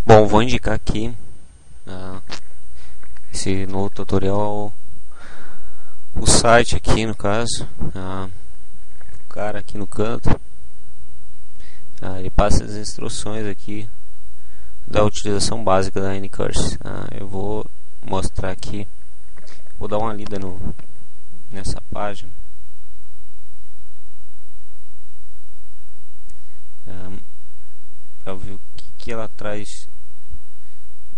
Bom, vou indicar aqui esse novo tutorial, o site aqui no caso, o cara aqui no canto, ele passa as instruções aqui da utilização básica da Anycurse. Eu vou mostrar aqui, vou dar uma lida nessa página. Para ver o que ela traz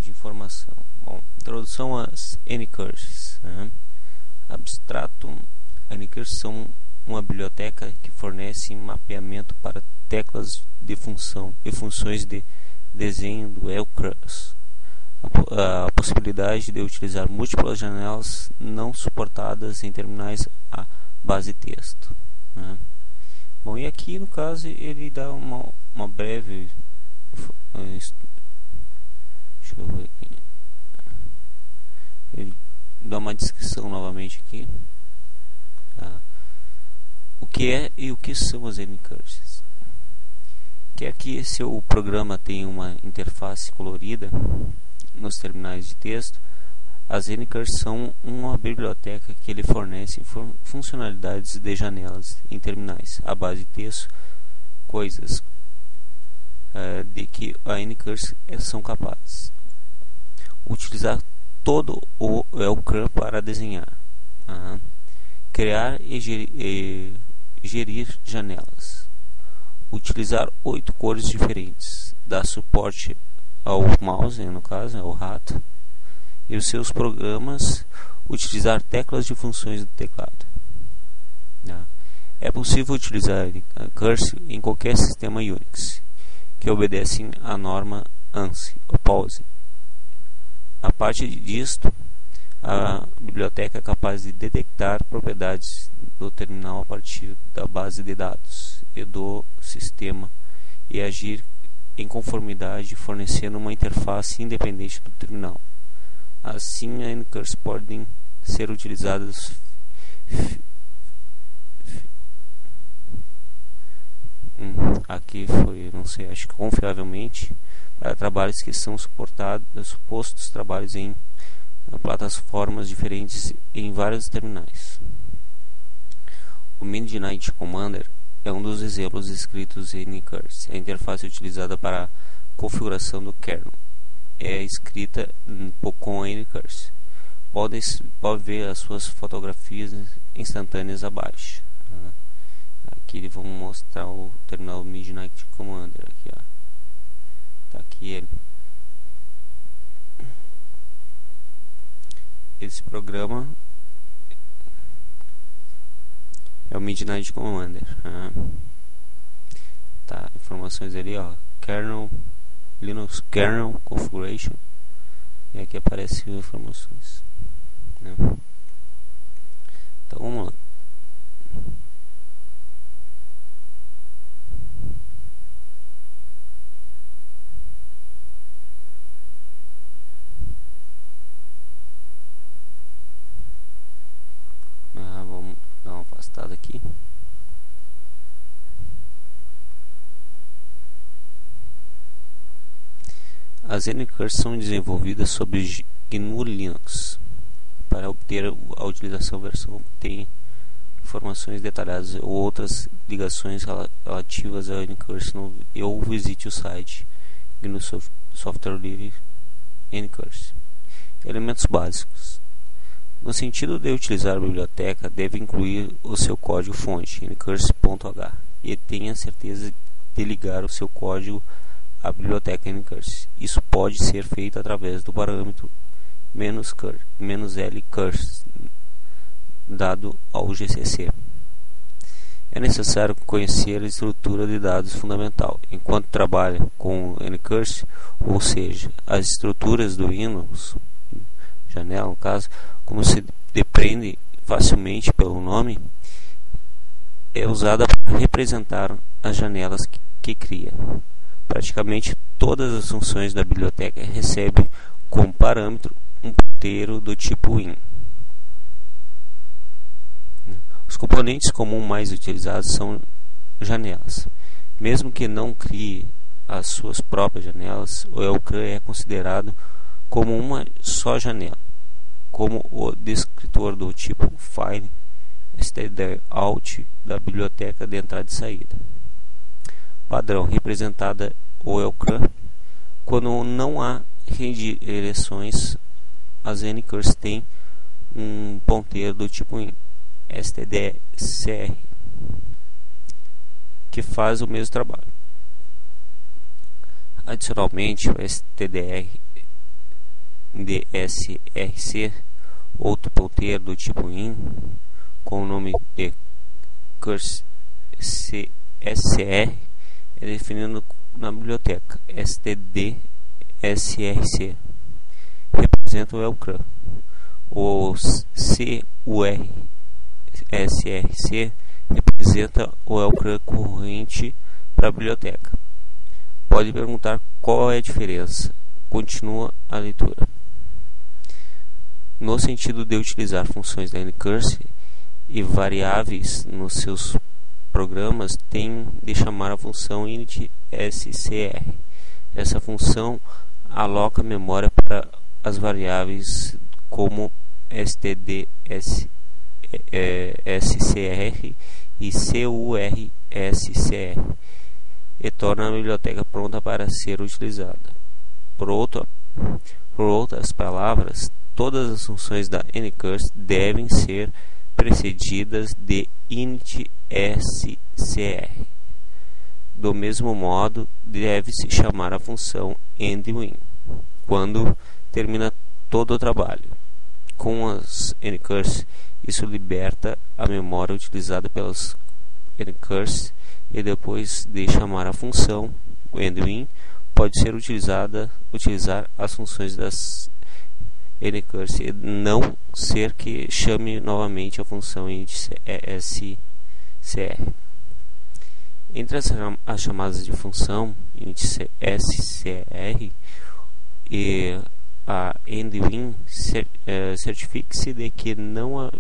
de informação. Bom, introdução às Anycurses. Abstrato. Anycurses são uma biblioteca que fornece mapeamento para teclas de função e funções de desenho do L-Crush. A possibilidade de utilizar múltiplas janelas não suportadas em terminais a base de texto. Bom, e aqui no caso ele dá uma breve, deixa eu ver aqui, ele dá uma descrição novamente aqui, o que é e o que são as Anycurses. Que aqui seu programa tem uma interface colorida nos terminais de texto. As Anycurses são uma biblioteca que ele fornece funcionalidades de janelas em terminais à base de texto, coisas de que a Anycurse são capazes. Utilizar todo o L-Crush para desenhar, criar e gerir janelas, utilizar 8 cores diferentes, dar suporte ao mouse, no caso, ao rato, e os seus programas, utilizar teclas de funções do teclado. É possível utilizar a Curse em qualquer sistema Unix que obedecem à norma ANSI ou PAWSE. A parte disto, a biblioteca é capaz de detectar propriedades do terminal a partir da base de dados e do sistema e agir em conformidade, fornecendo uma interface independente do terminal. Assim, as Anycurses podem ser utilizadas aqui foi, não sei, acho que confiavelmente para trabalhos que são supostos trabalhos em plataformas diferentes em vários terminais. O Midnight Commander é um dos exemplos escritos em Anycurse. A interface utilizada para a configuração do kernel é escrita com Anycurse. Pode ver as suas fotografias instantâneas abaixo. Aqui eles vão mostrar o terminal Midnight Commander. Aqui, tá aqui ele. Esse programa é o Midnight Commander. Tá, informações ali, kernel, Linux kernel configuration, e aqui aparecem informações, Então vamos lá. Vamos dar uma afastada aqui. As Anycurses são desenvolvidas sob GNU Linux. Para obter a utilização, a versão tem informações detalhadas ou outras ligações relativas a Anycurse. Eu visite o site GNU Software Livre Anycurse. Elementos básicos. No sentido de utilizar a biblioteca, deve incluir o seu código-fonte, anycurse.h, e tenha certeza de ligar o seu código à biblioteca Anycurse. Isso pode ser feito através do parâmetro "-l-curse" dado ao GCC. É necessário conhecer a estrutura de dados fundamental enquanto trabalha com Anycurse, ou seja, as estruturas do Windows, janela no caso, como se depreende facilmente pelo nome, é usada para representar as janelas que cria. Praticamente todas as funções da biblioteca recebem como parâmetro um ponteiro do tipo win. Os componentes comuns mais utilizados são janelas. Mesmo que não crie as suas próprias janelas, o ELCRAN é considerado como uma só janela, como o descritor do tipo file stdout da biblioteca de entrada e saída. Padrão representada o ELCRAN. Quando não há redireções, as Anycurves têm um ponteiro do tipo stdcr que faz o mesmo trabalho. Adicionalmente, o stdrsc, outro ponteiro do tipo in, com o nome de curse csr, é definido na biblioteca stdsrc, representa o ELCRAN. O cursrc representa o ELCRAN corrente para a biblioteca. Pode perguntar qual é a diferença. Continua a leitura. No sentido de utilizar funções da Anycurve e variáveis nos seus programas, tem de chamar a função init.scr. Essa função aloca memória para as variáveis como stdscr e curscr e torna a biblioteca pronta para ser utilizada. Por outras palavras, todas as funções da Anycurve devem ser precedidas de init.scr. Do mesmo modo, deve-se chamar a função endWin quando termina todo o trabalho. Com as Anycurves, isso liberta a memória utilizada pelas Anycurves, e depois de chamar a função endWin, pode ser utilizar as funções das Anycurves e não ser que chame novamente a função init.scr. Entre as chamadas de função init.scr e a endWin, certifique-se de que não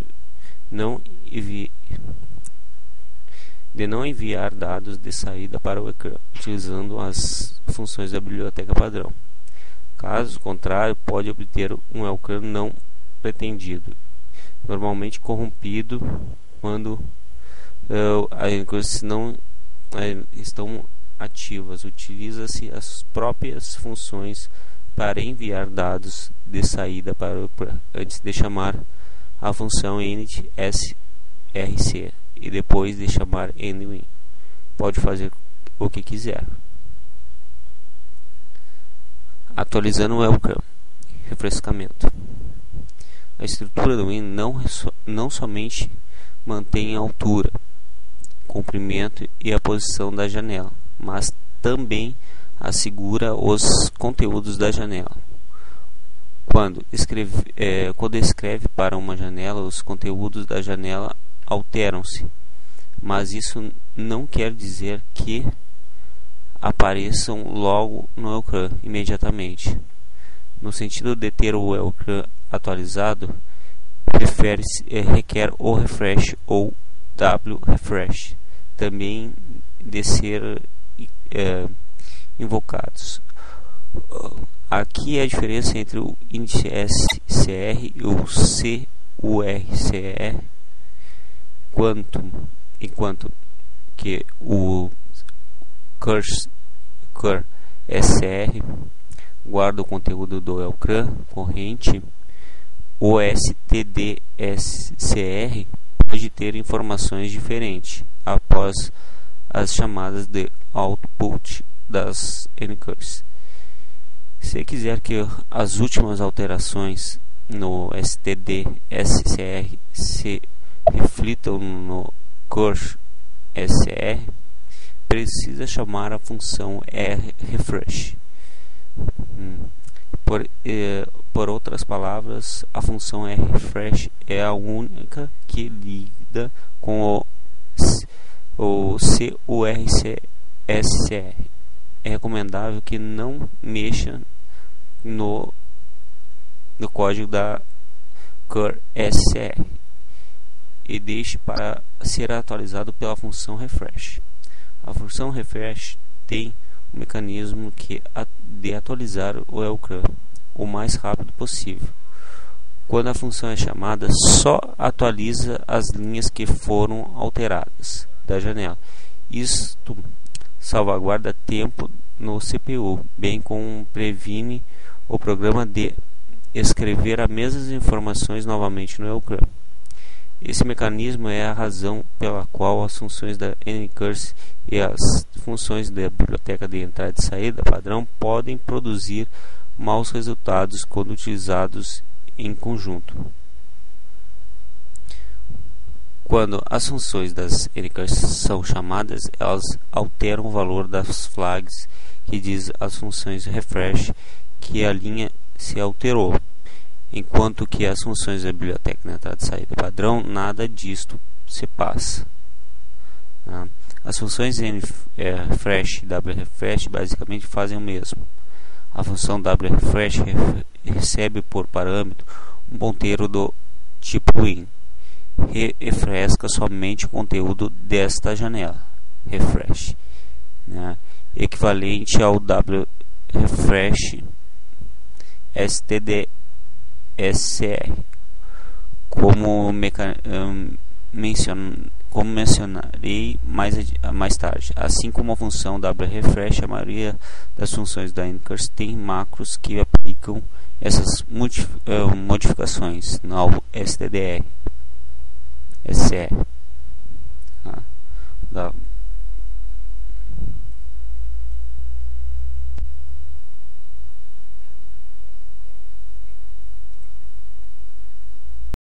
enviar dados de saída para o ecrã, utilizando as funções da biblioteca padrão. Caso contrário, pode obter um ELCRAN não pretendido, normalmente corrompido quando as Anycurves não estão ativas. Utiliza-se as próprias funções para enviar dados de saída para o ecrã, antes de chamar a função init.scr e depois de chamar endWin. Pode fazer o que quiser. Atualizando o ELCRAN. Refrescamento. A estrutura do Win não somente mantém a altura, comprimento e a posição da janela, mas também assegura os conteúdos da janela. Quando escreve para uma janela, os conteúdos da janela alteram-se, mas isso não quer dizer que apareçam logo no ELCRAN imediatamente. No sentido de ter o ELCRAN atualizado, requer o refresh ou wrefresh também de ser invocados. Aqui é a diferença entre o init.scr e o curscr, enquanto que o curscr guarda o conteúdo do ELCRAN corrente. O stdscr pode ter informações diferentes após as chamadas de output das Anycurves. Se quiser que as últimas alterações no stdscr se reflitam no curscr, precisa chamar a função refresh. Por outras palavras, a função refresh é a única que lida com o curscr. É recomendável que não mexa no código da curscr e deixe para ser atualizado pela função refresh. A função refresh tem o mecanismo de atualizar o EUCRAN o mais rápido possível. Quando a função é chamada, só atualiza as linhas que foram alteradas da janela. Isto salvaguarda tempo no CPU, bem como previne o programa de escrever as mesmas informações novamente no EUCRAN. Esse mecanismo é a razão pela qual as funções da Anycurse e as funções da biblioteca de entrada e saída padrão podem produzir maus resultados quando utilizados em conjunto. Quando as funções das Anycurse são chamadas, elas alteram o valor das flags que diz às funções refresh que a linha se alterou, enquanto que as funções da biblioteca de entrada e saída padrão, nada disto se passa. As funções nrefresh e wrefresh basicamente fazem o mesmo. A função wrefresh recebe por parâmetro um ponteiro do tipo win, refresca somente o conteúdo desta janela, refresh, equivalente ao wrefresh stdsr, como mencionarei mais tarde. Assim como a função wrefresh, a maioria das funções da Anycurse tem macros que aplicam essas modificações no STDR.